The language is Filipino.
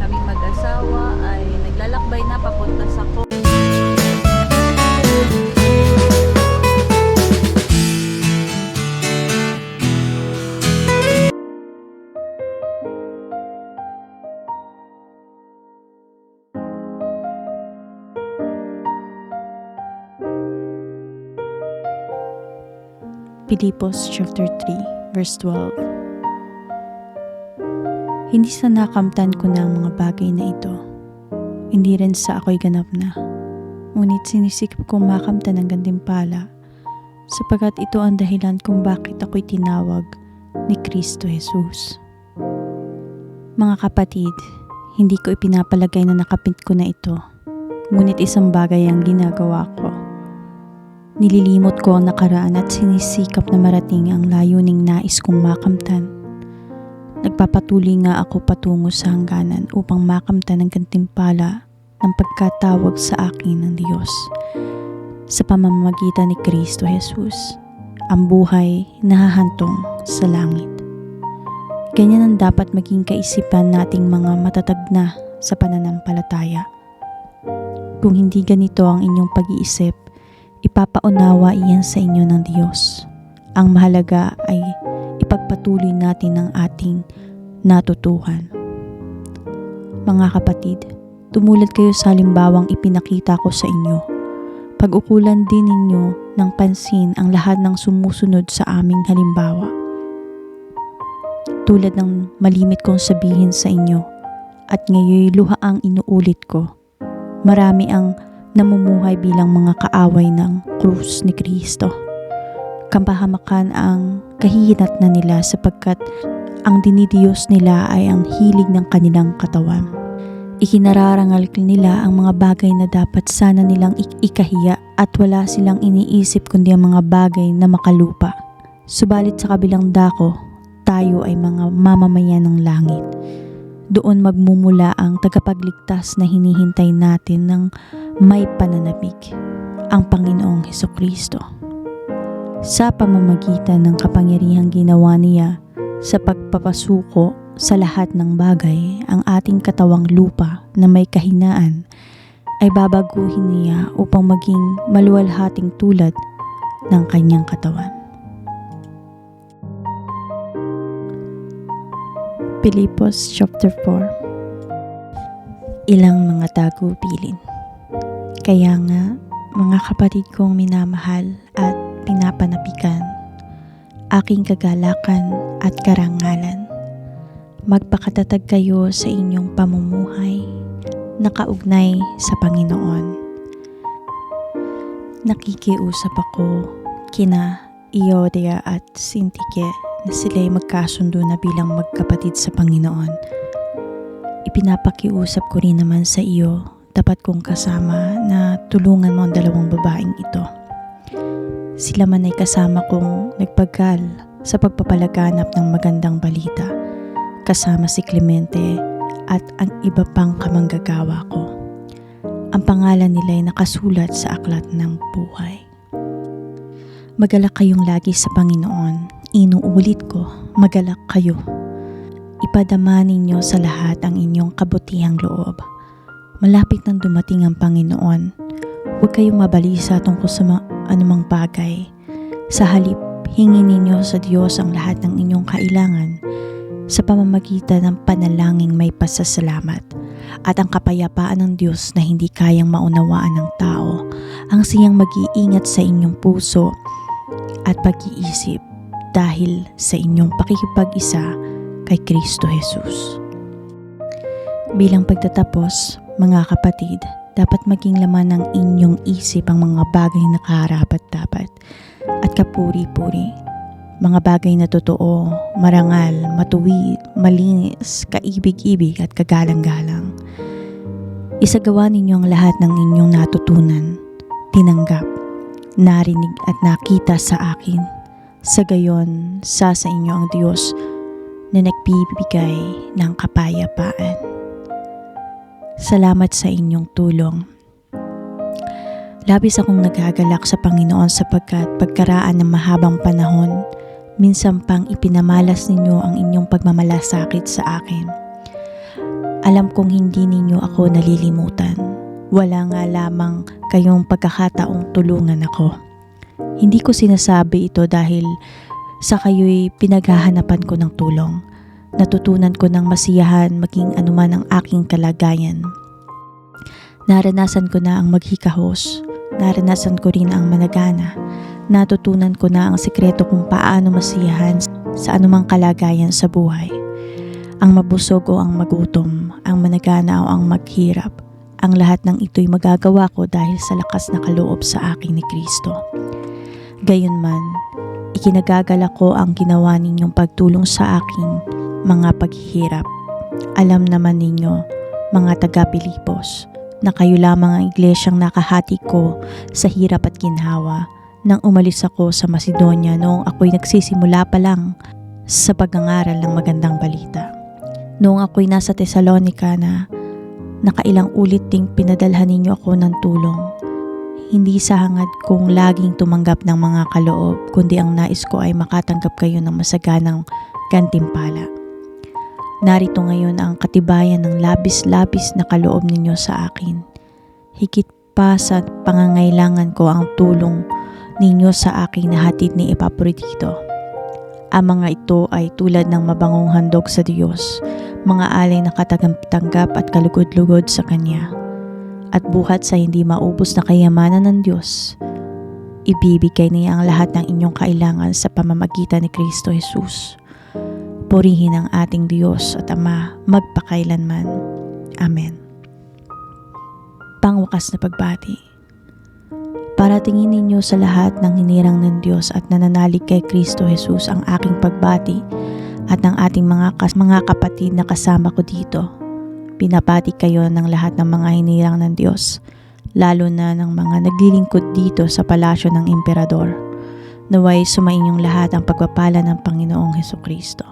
Kaming mag-asawa ay naglalakbay na papunta sa Pilipos chapter 3 verse 12. Hindi sa nakamtan ko na ang mga bagay na ito, hindi rin sa ako'y ganap na, ngunit sinisikap kong makamtan ang gantimpala, sapagkat ito ang dahilan kung bakit ako'y tinawag ni Kristo Jesus. Mga kapatid, hindi ko ipinapalagay na nakapit ko na ito, ngunit isang bagay ang ginagawa ko. Nililimot ko ang nakaraan at sinisikap na marating ang layuning nais kong makamtan. Nagpapatuloy nga ako patungo sa hangganan upang makamtan ang gantimpala ng pagkatawag sa akin ng Diyos sa pamamagitan ni Kristo Jesus, ang buhay na hahantong sa langit. Ganyan ang dapat maging kaisipan nating mga matatag na sa pananampalataya. Kung hindi ganito ang inyong pag-iisip, ipapaunawa iyan sa inyo ng Diyos. Ang mahalaga ay ipagpatuloy natin ang ating natutuhan. Mga kapatid, tumulad kayo sa halimbawang ipinakita ko sa inyo. Pag-ukulan din ninyo ng pansin ang lahat ng sumusunod sa aming halimbawa. Tulad ng malimit kong sabihin sa inyo, at ngayon luhaang inuulit ko, marami ang namumuhay bilang mga kaaway ng krus ni Kristo. Kapahamakan ang kahihinatnan nila sapagkat ang dinidiyos nila ay ang hilig ng kanilang katawan. Ikinararangal nila ang mga bagay na dapat sana nilang ikahiya at wala silang iniisip kundi ang mga bagay na makalupa. Subalit sa kabilang dako, tayo ay mga mamamayan ng langit. Doon magmumula ang tagapagligtas na hinihintay natin ng may pananabik, ang Panginoong Hesukristo. Sa pamamagitan ng kapangyarihang ginawa niya sa pagpapasuko sa lahat ng bagay, ang ating katawang lupa na may kahinaan ay babaguhin niya upang maging maluwalhating tulad ng kanyang katawan. Pilipos chapter 4. Ilang mga tagubilin. Kaya nga, mga kapatid kong minamahal at pinapanapikan, aking kagalakan at karangalan, magpakatatag kayo sa inyong pamumuhay, nakaugnay sa Panginoon. Nakikiusap ako kina Euodia at Syntyche na sila'y magkasundo na bilang magkapatid sa Panginoon. Ipinapakiusap ko rin naman sa iyo, dapat kong kasama na tulungan mo ang dalawang babaeng ito. Sila man ay kasama kong nagpagal sa pagpapalaganap ng magandang balita, kasama si Clemente at ang iba pang kamanggagawa ko. Ang pangalan nila ay nakasulat sa aklat ng buhay. Magalak kayong lagi sa Panginoon. Inuulit ko, magalak kayo. Ipadama ninyo sa lahat ang inyong kabutihang loob. Malapit nang dumating ang Panginoon. Huwag kayong mabalisa tungkol sa anumang bagay. Sa halip, hingin ninyo sa Diyos ang lahat ng inyong kailangan sa pamamagitan ng panalangin may pasasalamat. At ang kapayapaan ng Diyos na hindi kayang maunawaan ng tao, ang siyang mag-iingat sa inyong puso at pag-iisip dahil sa inyong pakikipag-isa kay Kristo Jesus. Bilang pagtatapos, mga kapatid, dapat maging laman ng inyong isip ang mga bagay na kaharapat-dapat at kapuri-puri. Mga bagay na totoo, marangal, matuwid, malinis, kaibig-ibig at kagalang-galang. Isagawa ninyo ang lahat ng inyong natutunan, tinanggap, narinig at nakita sa akin. Sa gayon, sa inyo ang Diyos na nagbibigay ng kapayapaan. Salamat sa inyong tulong. Labis akong nagagalak sa Panginoon sapagkat pagkaraan ng mahabang panahon, minsan pang ipinamalas ninyo ang inyong pagmamalasakit sa akin. Alam kong hindi ninyo ako nalilimutan. Wala nga lamang kayong pagkakataong tulungan ako. Hindi ko sinasabi ito dahil sa kayo'y pinaghahanapan ko ng tulong. Natutunan ko ng masiyahan maging anuman ang aking kalagayan. Naranasan ko na ang maghikahos. Naranasan ko rin ang managana. Natutunan ko na ang sikreto kung paano masiyahan sa anumang kalagayan sa buhay. Ang mabusog o ang magutom, ang managana o ang maghirap, ang lahat ng ito'y magagawa ko dahil sa lakas na kaloob sa akin ni Kristo. Gayunman, ikinagagalak ko ang ginawa ninyong pagtulong sa aking mga paghihirap. Alam naman ninyo, mga taga-Pilipos, na kayo lamang ang iglesyang nakahati ko sa hirap at ginhawa nang umalis ako sa Macedonia noong ako'y nagsisimula pa lang sa pag-aaral ng magandang balita. Noong ako'y nasa Thessalonica na nakailang ulit ding pinadalhan ninyo ako ng tulong. Hindi sa hangad kong laging tumanggap ng mga kaloob, kundi ang nais ko ay makatanggap kayo ng masaganang gantimpala. Narito ngayon ang katibayan ng labis-labis na kaloob ninyo sa akin. Higit pa sa pangangailangan ko ang tulong ninyo sa aking nahatid ni Epaprodito. Ang mga ito ay tulad ng mabangong handog sa Diyos, mga alay na katanggap at kalugod-lugod sa Kanya. At buhat sa hindi maubos na kayamanan ng Diyos, ibibigay niya ang lahat ng inyong kailangan sa pamamagitan ni Kristo Jesus. Purihin ang ating Diyos at Ama magpakailanman. Amen. Pangwakas na pagbati. Paratingin ninyo sa lahat ng hinirang ng Diyos at nananalig kay Kristo Jesus ang aking pagbati at ng ating mga kapatid na kasama ko dito. Pinabati kayo ng lahat ng mga hinirang ng Diyos, lalo na ng mga naglilingkod dito sa palasyo ng Emperador. Naway sumainyong lahat ang pagpapala ng Panginoong Hesukristo.